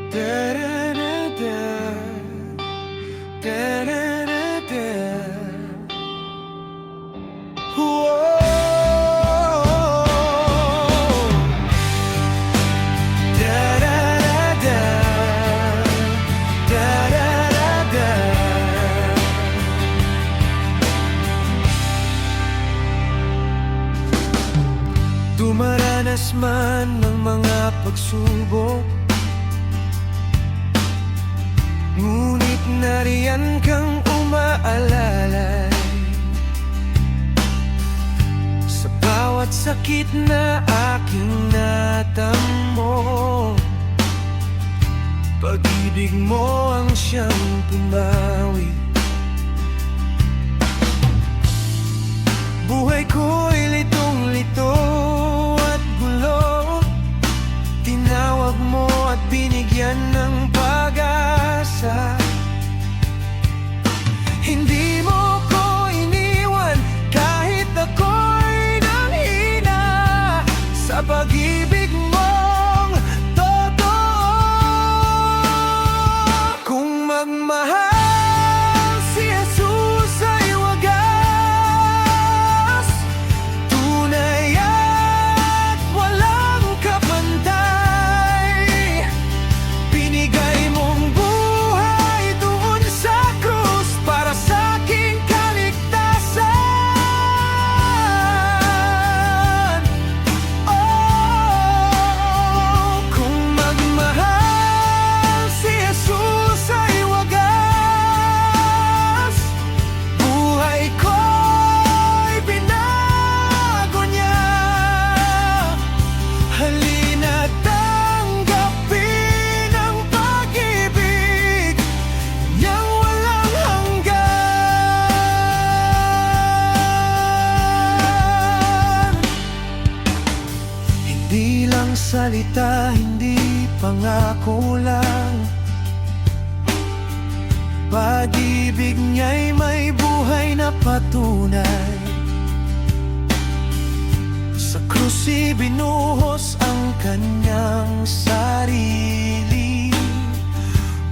Da-da-da-da, da-da-da-da. Whoa. Da-da-da-da, da-da-da-da. Dumaranas man ng mga pagsubok, ngunit nariyan kang umaalalay sa bawat sakit na aking natamo. Pag-ibig mo ang siyang pumawi. Buhay ko'y litong-lito at gulo. Tinawag mo at binigyan ng pag-asa. Hindi mo ko iniwan kahit ako'y nanghina sa pag-ibig mong totoo. Kung magmahal si Jesus ay wagas, tunay at walang kapantay. Binigay mong buhay doon sa krus para sa aking kaligtasan. Oh, kung magmahal si Jesus ay wagas, buhay ko'y binago niya. Halina't tanggapin ang pag-ibig niyang walang hanggan. Hindi lang salita, hindi pangako lang. Pag-ibig niya'y may buhay na patunay. Sa krus ibinuhos ang kanyang sarili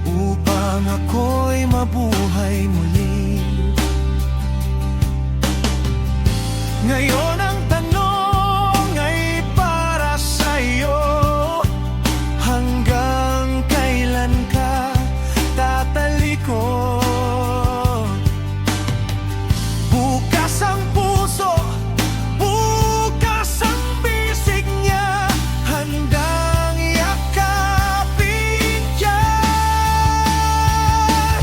upang ako'y mabuhay muli. Ngayon ang tanong ay para sa'yo. Hanggang kailan ka tatalikod? Bukas ang puso, bukas ang bisig niya, handang yakapin siya.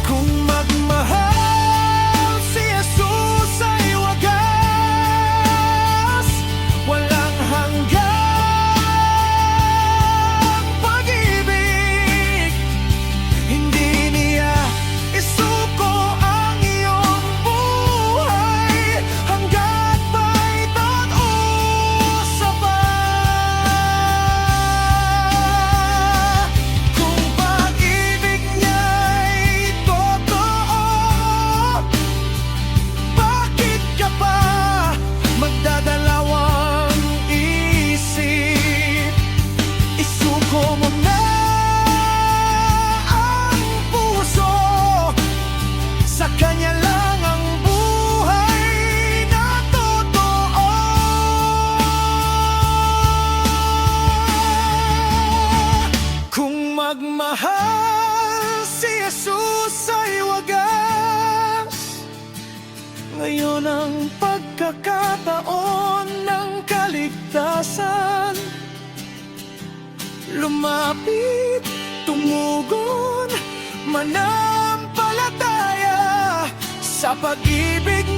Kung magmahal si Jesus ay wagas, walang hanggang pag-ibig. Hindi niya isuko ang iyong buhay hanggat may tag-usa pa. Kung pag-ibig niya'y totoo, bakit ka pa magdadalawang isip? Isuko mo na ang puso, sa kanya lang ang buhay na totoo. Kung magmahal si Jesus ay wagas, ngayon ang pagkakataon ng kaligtasan. Lumapit, tumugon, manampalataya sa pag-ibig